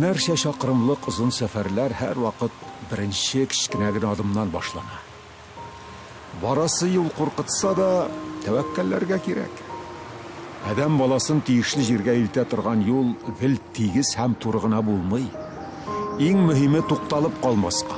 Binlerce şakırımlık uzun seferler her vakit birinci kichkinagina adımdan başlana. Barası yıl korkutsa da tevekkellerge kerak. Adam balasın tiyişli jirge ilte turgan yol gil tigiz hem turguna bulmay. Eng mühimi to'xtalib qolmasqa.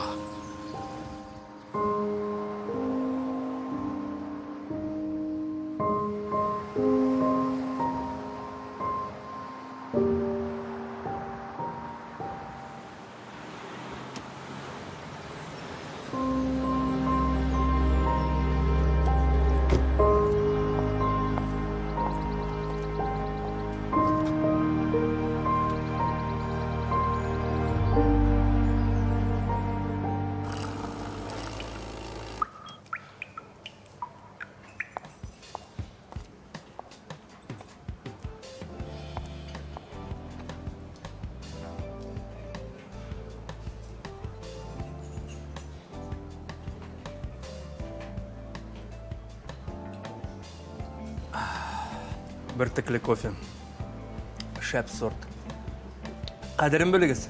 Bir tikli kofe. Şap sort. Qadrim bilgiz.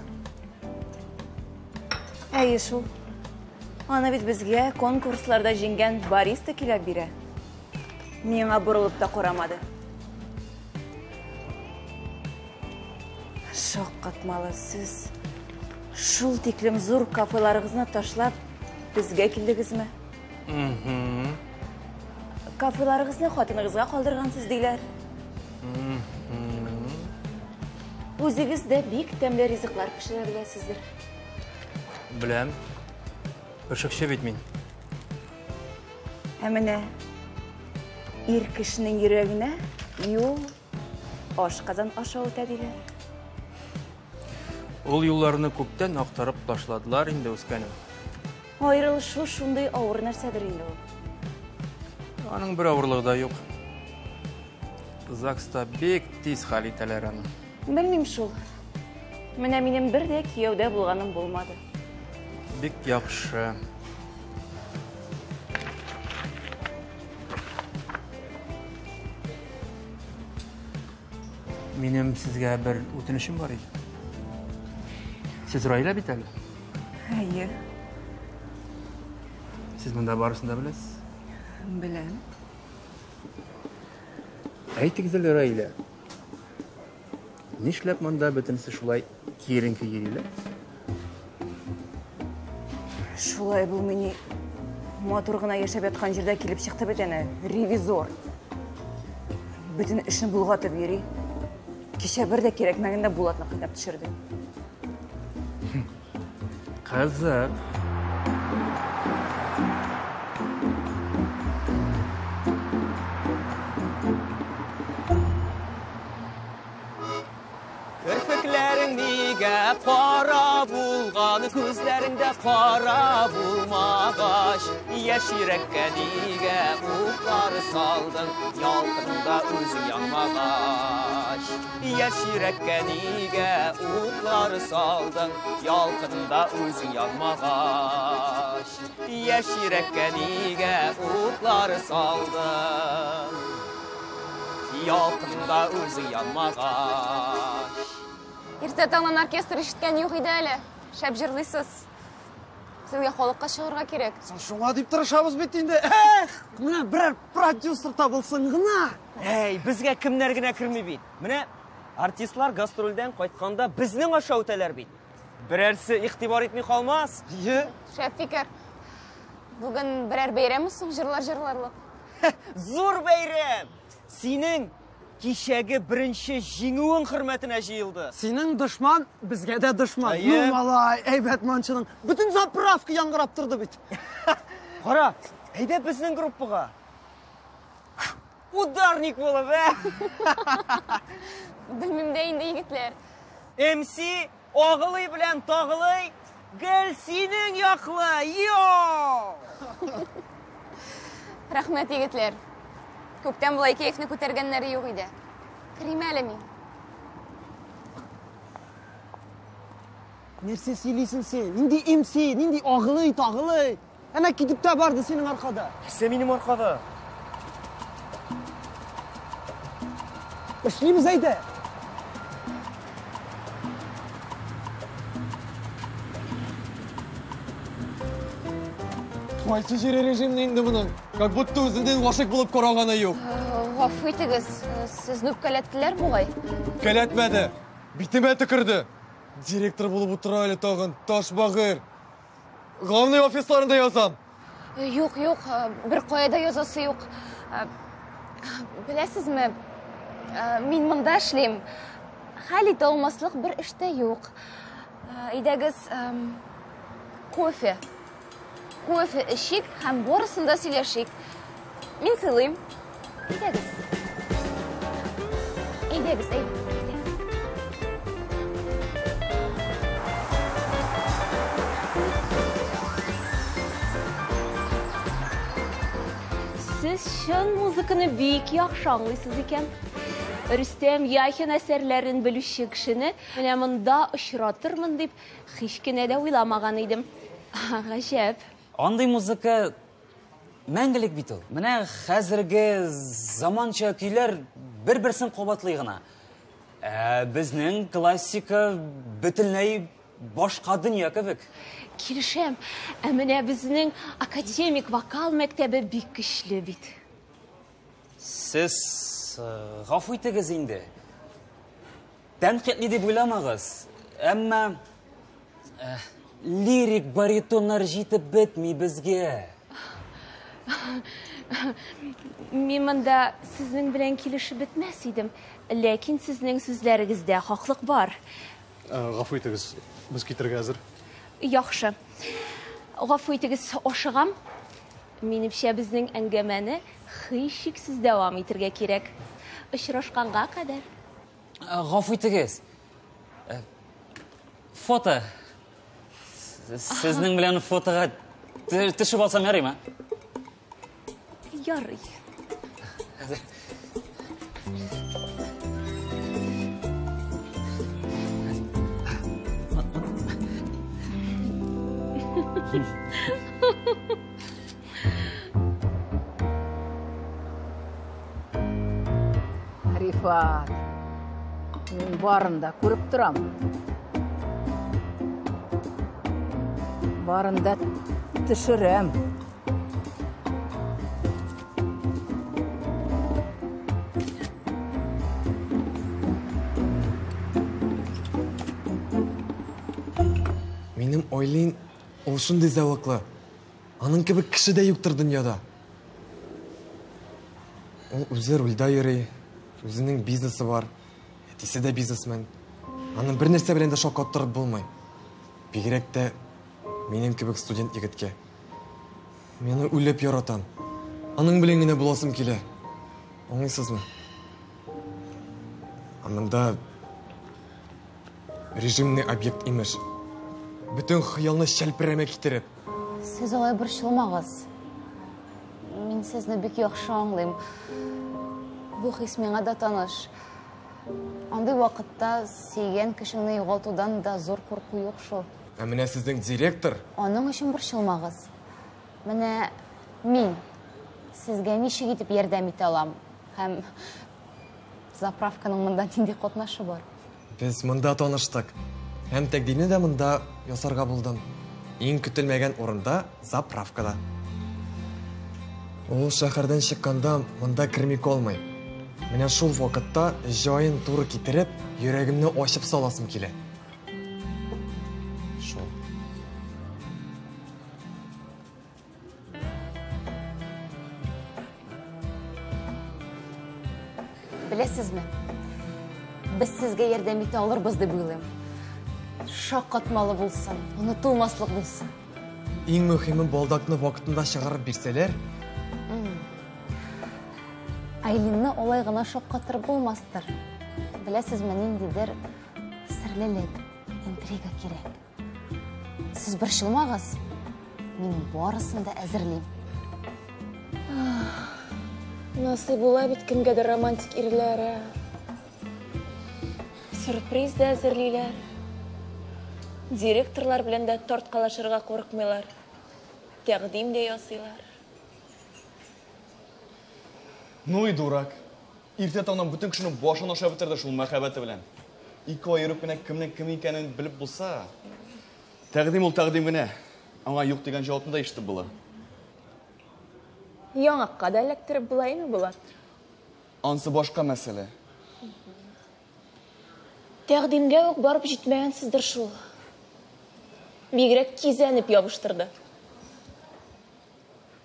Әйе шул. Аны бит безгә конкурсларда җиңгән бариста килә бирә. Миңа борылып та карамады. Шаккатмалы сез. Шул тиклем зур кафеларыгызны ташлап безгә килдегезме? Кафеларыгызны хатыныгызга калдыргансыз диләр. Үзегез дә бик тәмле ризыклар пешерә беләсездер. Bilem. Пешекче бит мин. Ә менә ир кешенең йөрәгенә юл ашказан аша үтә диләр. Ул юлларны күптән актарып ташладылар инде үскәнем. Аерылышу шундый авыр нәрсәдер инде ул. Аның бер авырлыгы да юк. ЗАГСта бик тиз хәл итәләр аны. Белмим шул. Менә минем бер дә кияүдә булганым булмады. Бик яхшы. Минем сезгә бер үтенечем бар иде. Сез Раила бит әле? Әйе, Сез монда барысын да беләсез. беләм. Әйтегез әле, Раила. Нишләп монда бөтенесе шулай киеренке йөриләр? Шулай бу мине матур гына яшәп яткан җирдә килеп чыкты бит әнә, ревизор. Бөтен эшне булгатып йөри. Кичә бер дә кирәкмәгәндә Булатны кыйнап төшерде. Кызык. Kirpiklerin niga qara bulgan, gözlerinde qara bulmagaş. Yaş yürekке niga uqları saldın, yalqında özün yanmagaş. Yaş yürekке niga uqları saldın, yalqında özün yanmagaş. Yaş yürekke niga uqları saldın, yalqında özün yanmagaş. Иртә таңнан оркестр ишеткән юк иде әле. Шәп җырлыйсыз. Сезгә халыкка чыгарга кирәк. Шуңа дип тырышабыз бит инде. Менә берәр продюсер табылсын гына. Безгә кемнәр генә керми бит. Менә артистлар гастрольдән кайтканда безнең аша үтәләр бит. Берәрсе игътибар итми калмас. Шәп фикер. Бүген берәр бәйрәм соң җырлар җырларлык. Зур бәйрәм. Синең кичәге беренче җиңүең хөрмәтенә җыелды. Синең дошман безгә дә дошман. Ну малай, әйбәт манчының бөтен заправка яңгырап торды бит. Кара, әйдә безнең группага. Ударник булып, Белмим дә инде егетләр. МС агылый белән тагылый, гел синең яклы. Йо! Рәхмәт егетләр. Күптән булай кәефне күтәргәннәре юк иде. Керим әле мин. Нәрсә сөйлисең син? Нинди МС, нинди агылый, тагылый? Әнә китеп тә барды синең аркада. Нәрсә минем аркада? Эшлибез әйдә. Qayсы жері режимді енді мұның? Как будто өзінден ғашық болып көрағаны yok. Ғафу итегіз, сізні өпкәләттілер бұғай? Кәләтмәді, битіме түкірді. Директор болып ұтыра әлі тағын, таш бағыр. Ғамный офисларында язам. Юк, бір қойда язасы юк. Білесізме, мен мұнда эшлейм. Хәл ите алмаслык бір іште юк. Идегіз кофе. Кофе ішик, һәм борысында сөйләшик. Мен сыйлыйм. Идегіз. Идегіз. Siz şın muzikini büyük yaxşı anlıyorsunuz iken. Rüstem Яхин əsərlərin білуші kişini менә монда ұшыратырмын деп hiç кенә дә уйламаган идем. Гаҗәп. Андый музыка мәңгелек бит ул. Менә хәзерге заманча көйләр бер-берсен кабатлый гына. Безнең классика бөтенләй башка дөнья кебек. Килешәм. Менә безнең академик вокал мәктәбе бик көчле бит. Сез гафу итегез инде. Тәнкыйтьли дип уйламагыз. Әмма лирик баритоннар җитеп бетми безгә. Мин монда сезнең белән килешеп бетмәс идем. Ләкин сезнең сүзләрегездә хаклык бар. Гафу итегез, без китәргә әзер. Яхшы. Гафу итегез, ашыгам. Минемчә безнең әңгәмәне һичшиксез дәвам итәргә кирәк. Очрашканга кадәр. Гафу итегез. Фото. Сезнең белән фотога төшеп алсам ярыймы? Ярый. Рифат, мен барында көріп тұрам. Барында түшірем. Менің ойлайын, ол шындай зәуақлы. Аның кебек кіші де юктыр дүнияда. Ол өзі рульда йөрөй, өзінің бизнесі бар, әтисе де бизнесмен. Аның бір нәрсе белән дә шок аттырып булмай. Бигрәк тә минем кебек студент егеткә. Мені үлеп яратам. Аның белән генә буласым килә. Аңлыйсызмы? Монда режимный объект имеш. Бүтін хыялны шәлпірәмә китереп. Сіз олай борчылмагыз. Мин сезне бик яхшы аңлыйм. Бу хис миңа да таныш. Андый вакытта сөйгән кешеңне югалтудан да зур курку юк шул. Менә сезнең директор. Аның өчен борчылмагыз. Менә мин сезгә ничек итеп ярдәм итә алам? Һәм заправканың монда нинди катнашы бар? Без монда таныштык. Һәм тәкъдимне дә монда ясарга булдым. Иң көтелмәгән урында, заправкада. Ул шәһәрдән чыкканда монда кирмик алмый. Менә шул вакытта җаен туры китереп, йөрәгемне ачып саласым килә. Шул. Беләсезме? Без сезгә ярдәм итә алырбыз дип уйлыйм. Шаккатмалы булсын, онытылмаслык булсын. Иң мөһиме балдакны вакытында чыгарып бирсәләр, Айлинны олай гына шаккатырып булмастыр. Беләсезме, ниндидер серлелек, интрига кирәк. Сез борчылмагыз. Мин барысын да әзерлим. Насый була бит кемгәдер романтик ирләре. Сюрприз да әзерлиләр. Директорлар белән дә тарткалашырга курыкмыйлар. Тәкъдим дә ясыйлар. Ну и дурак. Иртә таңнан бүтән кешенең башын аша бетерде шул мәхәббәте белән. Ике ай йөреп кенә кемнең кем икәнен белеп булса, тәкъдим ул тәкъдим генә. Аңа юк дигән җавапны да ишетеп була. Яңаққа да электіріп бұлаймы бұлат? Ансы башка мәсьәлә. Тәқдимгә үк барып җитмәгәнсездер шул. Бигрәк кизәнеп ябыштырды.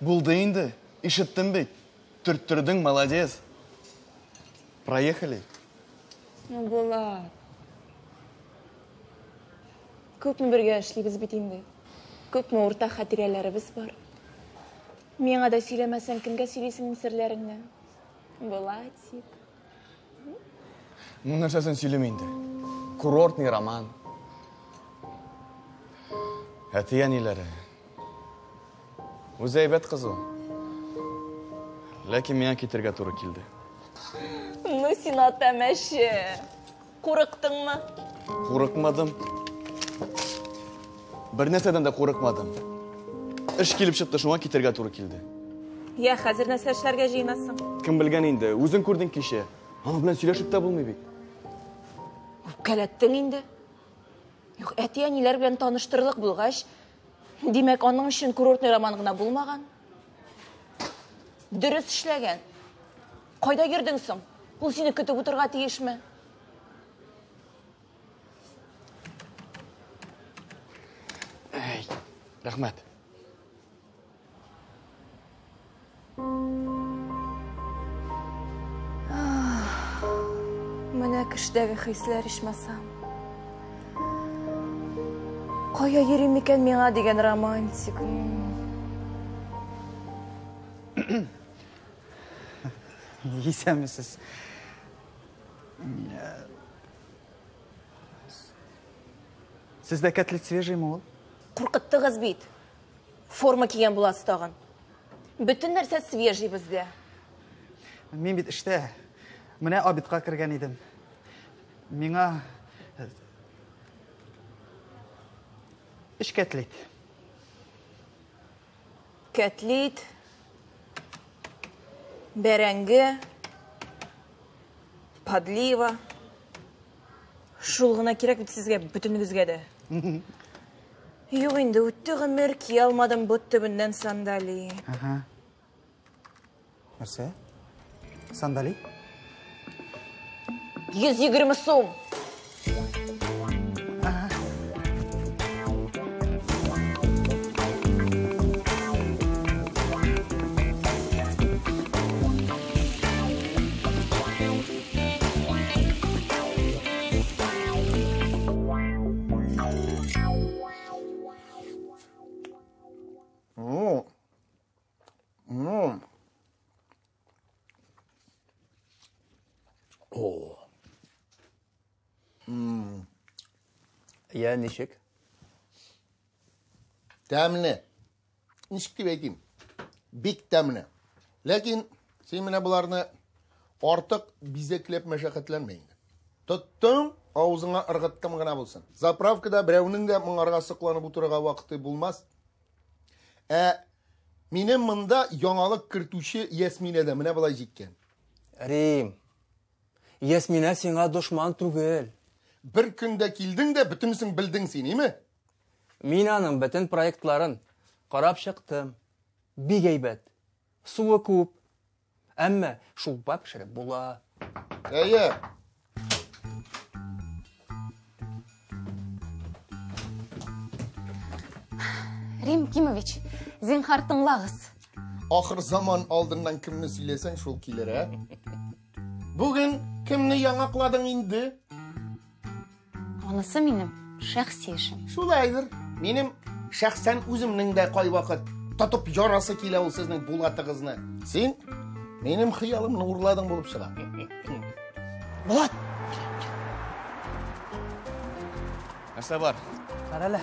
Булды инде. Ишеттем бит. Төрттөрдең, молодец. Проехали. Булат. Күпме бергә эшлибез бит инде. Күпме уртак хатирәләребез бар. Миңа да сөйләмәсәң, кемгә сөйлисең серләреңне? Булатик. Ну нәрсәсен сөйлим инде. Курортный роман. Әтиәниләре. Үзе әйбәт кыз ул. Ләкин миңа китергә туры килде. Ну син атамәше. Курыктыңмы? Курыкмадым. Бер нәрсәдән дә курыкмадым. Эш килеп чыкты, шуңа китергә туры килде. Я хәзер нәрсә эшләргә җыенасың? Кем белгән инде, үзең күрдең кичә. Аны белән сөйләшеп тә булмый бит. Үпкәләттең инде. Юк, әти-әниләр белән таныштырылык булгач, димәк, аның өчен курортный роман гына булмаган. Дөрес эшләгән. Кайда йөрдең соң? Ул сине көтеп утырга тиешме? Эй, рәхмәт. Менә кешедәге хисләр ишмәсәм. Кая йөрим икән миңа дигән романтик. Исәмисез. Сездә котлет свежиймы ул? Куркыттыгыз бит. Форма кигән буласыз тагын. Бөтен нәрсә свежий бездә. Мин бит эштә. Менә обедка кергән идем. Миңа эш котлет. Котлет, бәрәңге, подлива. Шул гына кирәк бит сезгә, бөтенегезгә дә. Юк инде, үтте гомер, кие алмадым бот төбеннән сандали. Нәрсә? Сандали? 120 сум. Я ничек? Тәміне. Нишік деп айтайым? Бик тәміне. Ләкин, сен менә бұларны артық бизеклеп мәшәқәтләнмәйін. Тоттың, аузыңа ырғыттым ғана болсын. Заправкада біреуінің де мұңарға сықланып отырға вақыты болмас. Менің мұнда яңалық кіртуші Ясминеде менә бұлай жеткен. Рим, Ясмина сиңа дошман түгел. Bir күндә килдең дә бөтенсен белдең син, име? Мин аның бөтен проектларын карап чыктым. Бик әйбәт. Суы күп. Әмма шулпа пешереп була. Әйе. Рим Кимович, зинһар тыңлагыз. Ахыр заман алдыннан кемне сөйләсәң шул килер, ә? Бүген кемне яңакладың инде? Анысы минем шәхси эшем. Шулайдыр. Минем шәхсән үземнең дә кай вакыт тотып ярасы килә ул сезнең Булатыгызны. Син минем хыялымны урладың булып чыга. Булат! Нәрсә бар? Карале.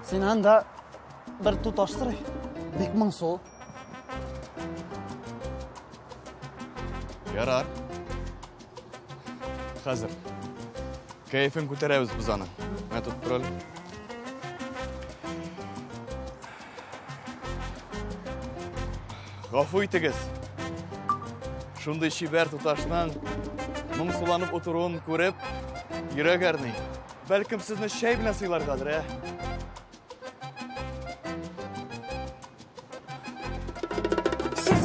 Син анда бер туташтыр. Бик моң сул. Ярар. Хәзер. Кәйфен күтәрәбез без аны. Менә тотып тор әле. Гафу итегез. Шундый чибәр туташның моңсуланып утыруын күреп, йөрәк әрни. Бәлкем сезне чәй белән сыйларгадыр, ә? Сез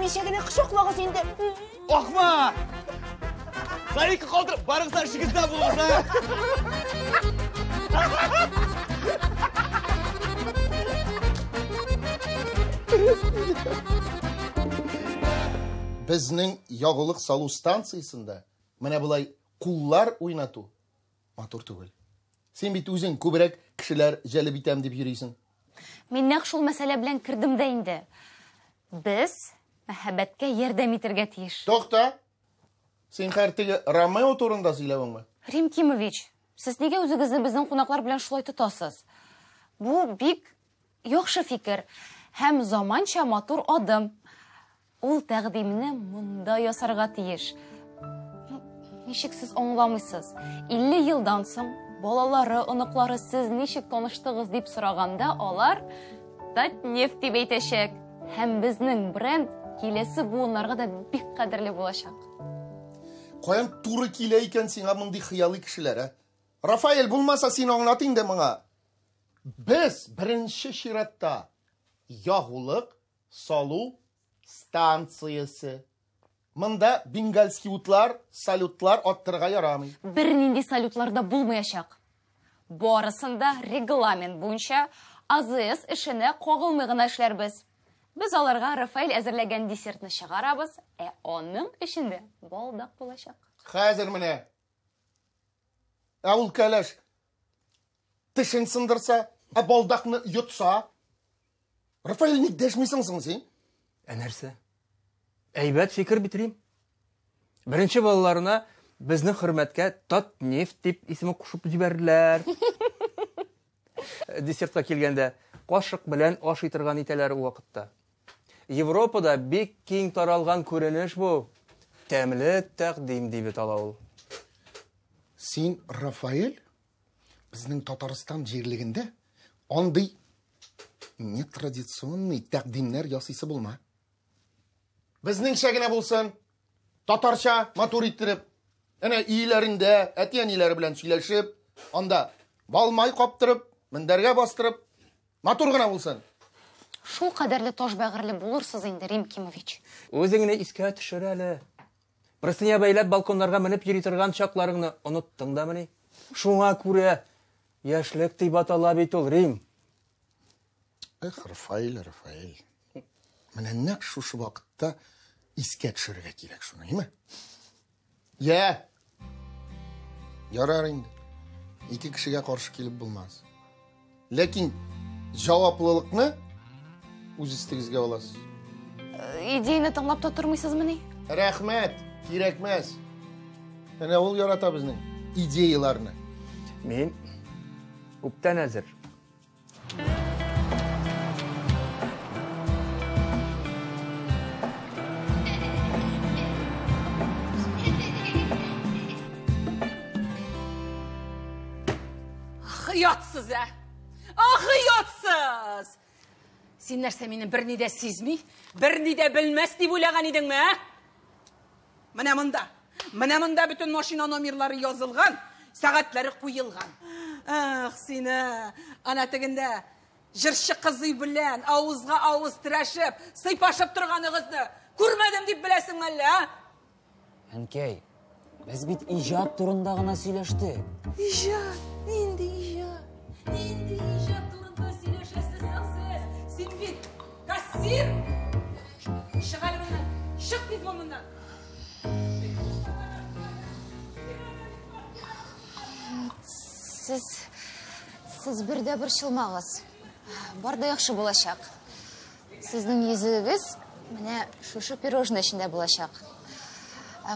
нешегіне қышоқлағыз енді. Ақма! Сайықы қалдырып, барыңыздар жігітті болыңыз, Біздің яғылық салу станциясында міне бұлай құллар ойнату матур түгел. Сен бит өзің көбірек кішілер жәлі битәм деп жүрейсің. Мен нәқ шул мәсәлә белән кірдім дә инде. Біз мәхәббәткә ярдәм итәргә тиеш. Тоқта, сен қартығы Ромео турында сөйләвің бі? Рим Кимович, сіз неге өзіңізді біздің қонақлар белән шулай тотасыз? Бу бик яхшы фикер һәм заманча матур адым. Ул тәкъдимне монда ясарга тиеш. Ничек сез аңламыйсыз? 50 елдан соң балалары, оныклары сез ничек таныштыгыз дип сораганда, алар Татнефть дип әйтәчәк. Һәм безнең бренд киләсе буыннарга да бик кадерле булачак. Каян туры килә икән сиңа мондый хыялый кешеләр, Рафаэль булмаса син аңлат инде моңа. Без беренче чиратта ягулык салу станциясы. Монда бенгальский утлар, салютлар аттырга ярамый. Бер нинди салютларда булмаячак. Барысында регламент буенча АЗС эшенә кагылмый гына эшләрбез. Без аларга Рафаэль әзерләгән десертны чыгарабыз, аның эчендә балдак булачак. Хәзер менә. Ул кәләш тешен сындырса, балдакны йотса, Рафаэль ник дәшмисең син? Нәрсә? Әйбәт фикер битрим. Беренче балаларына безнең хөрмәткә Татнефть дип исеме кушып җибәрләр. Десертка килгәндә кашык белән аш итергән итәләр у вакытта. Европада бик киң таралган күренеш бу. Тәмле тәкъдим дип атала ул. Син Рафаэль безнең Татарстан җирлегендә андый нетрадиционный тәкъдимнәр ясыйсы булма. Безнең шәгенә булсын, татарча матур иттереп, әнә өйләрендә әти-әниләре белән сөйләшеп, анда балмай каптырып, мендәргә бастырып, матур гына булсын. Шул кадәрле таш бәгырьле булырсыз инде, Рим Кимович. Үзеңне искә төшер әле. Простыня бәйләп балконнарга менеп йөри торган чакларыңны оныттың да мени? Шуңа күрә яшьлек дип атала бит ул, Рим. Рафаэль. Менә нәкъ шушы вакытта искә төшерергә кирәк шуны, әйме? Ярар инде. Ике кешегә каршы килеп булмас. Ләкин җаваплылыкны үз истегезгә аласыз. Идеяны тыңлап та тормыйсызмыни? Рәхмәт, кирәкмәс. Әнә ул ярата безнең идеяларны. Мин күптән әзер. Yatsız ha. Ahı yatsız. Sen нәрсе мені бір неде сезмей, бір неде білмес деп ойлаған едің ме? Міне мұнда bütün машина номерлары yazılған, сағатлары қойылған. Ах, сені ана тігінде жыршы қызы білен ауызға ауыз тірәшіп, сыйпашып тұрғаны қызды көрмедім деп білесің әлі, а? Әнкәй, біз бит ижад турында гына сөйләштек. Ижад? Нинди ижад? Нинди ижад турында сөйләшәсез сез? Син бит кассир? Чык әле моннан. Чык тиз бул моннан. Сіз бірде-бір шылмағыз. Барда яхшы булачак. Сезнең йөзегез менә шушы пирожный эчендә булачак.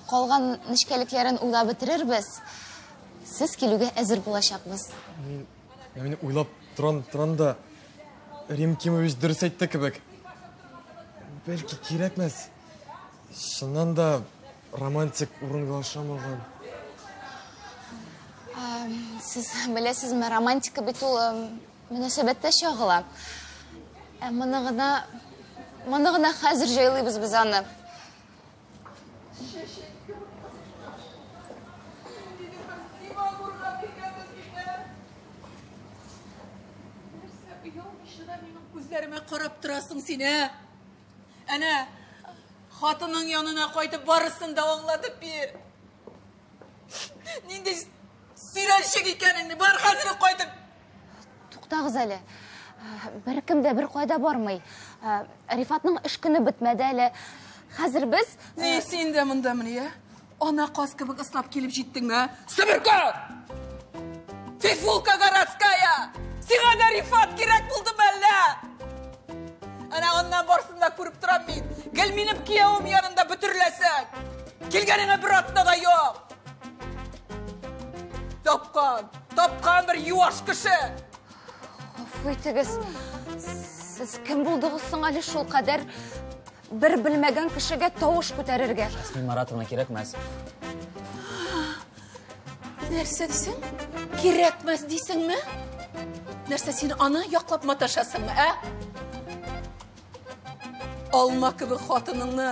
Калган нечкәлекләрен уйлап бетерербез. Сез килүгә әзер булачакбыз. Мин уйлап торам да Рим Кимович дөрес әйтте кебек. Бәлки кирәкмәс. Шуннан да романтик урынга ашамаган. Сез беләсезме, романтика бит ул мөнәсәбәттә чагыла. Моны гына хәзер җайлыйбыз без аны. Күзләремә карап торасың син, ә? Әнә, Хатының янына қайтып барысын да оңладып бер. Нинде сүйреншік екеніңді бар қазір қайтып. Туқтағыз әлі. Бір кімде бір қойда бармай. Рифатның іш күні бітмеді әлі. Қазір біз... Не, сен де мұнда міне, ана қаз кібік ыстап келіп жеттің ме? Сібірка! Фифулка городская! Сиға да Рифат керек бұлдым әлі! Ана оннан барсында көріп тұрам мен. Гел менің кияуым янында бүтірлесің. Келгеніңе бір атына да yok. Тапқан бір юаш кіші. Өйтігіз, сіз кім болдығызсың әлі шул қадар бір білмеген кішіге тауыш көтерерге? Жасмин Маратовна керекмәс. Нәрсе дейсің? Керекмәс дейсің ме? Нәрсе сені ана яқлап маташасың ма, ә? Алма кібі хатыныңны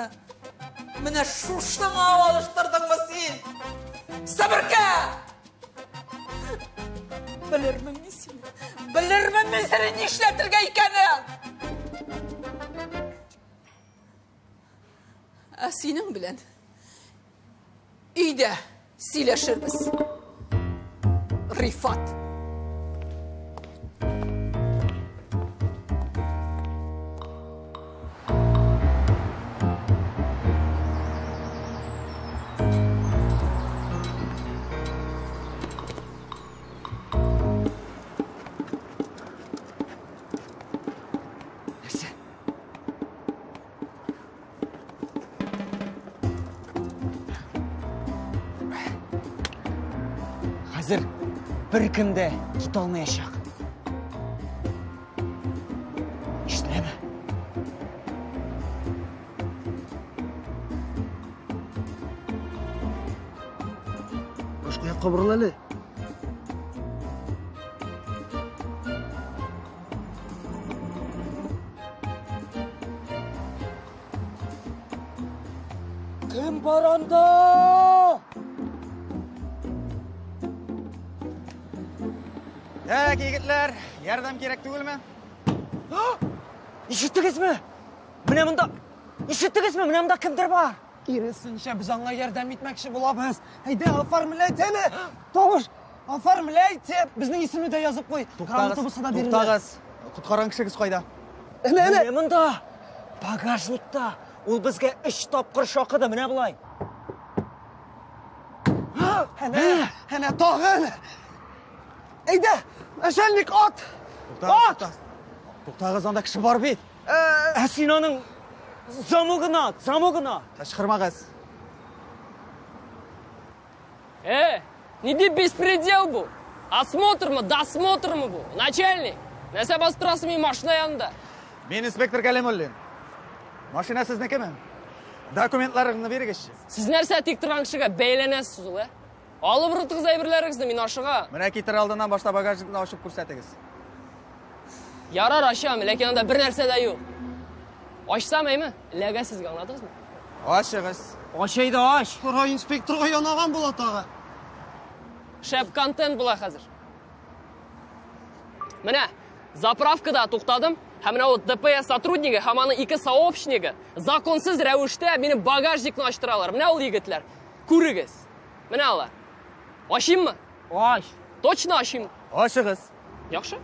міне шуштың алыштырдың ма сен? Сабырка! Білірмін мен сені. Білірмін мен сені не ішлетілге екенің. Сенің білен үйде сөйлесербіз. Рифат. Қазір бір кімде кит алмайашақ. Іштілемі? Başka yakka buralı. Kim baranda? Yigitler, yardım gerek değil mi? İşittiniz mi? Mine bunda. İşittiniz mi? Mine bunda kimdir var? İresinşe biz ona yardım etmekşi bulabız. Heyde afar millet hele. Doğuş. Afar millet bizning ismini de yazıp koy. To'xtag'iz. Qutqaran kishimiz qayda? Mine bunda. Bagajnikda. Ul bizga 3 topqir shoqidi, mine bulay. Hene tağın. Heyde. Eşellik at! At! To'xtag'iz, onda kishi bor bit. Sinanın zamog'ini, zamog'ini. Tashqirmag'iz. Не ди беспредел bu. Осмотр mı, досмотр mı bu? Начальник. Nese bastırasın bir maşına yanında. Men inspektor Kalemullin. Mashina siznikimi? Dokumentlaringizni bergizchi. Siz narsa tek turgan kishiga beylanasiz ula. Olib o'rtig'izay birlaringizni men oshiga. Mana ketir oldidan boshqa bagajnikni ochib ko'rsatingiz. Yarar aşam, lekin unda bir narsa da yo'q. Ochsamaymi? Laga sizga anladingizmi? Ochig'iz. Oshaydi osh. Qo'ray inspektorga yonagan bo'lat tag'i. Shep kontent bo'la hozir. Mana zapravkada to'xtadim. Hamma o ДПС сотрудниги, hamma ikki сообщнigi zakonsiz ravishda meni bagajnikni ochtiralar. Mana ol yigitlar. Ko'ringiz. Mana ular. Oshimmi? Osh. Точно oshim. Oshig'iz. Yaxshi.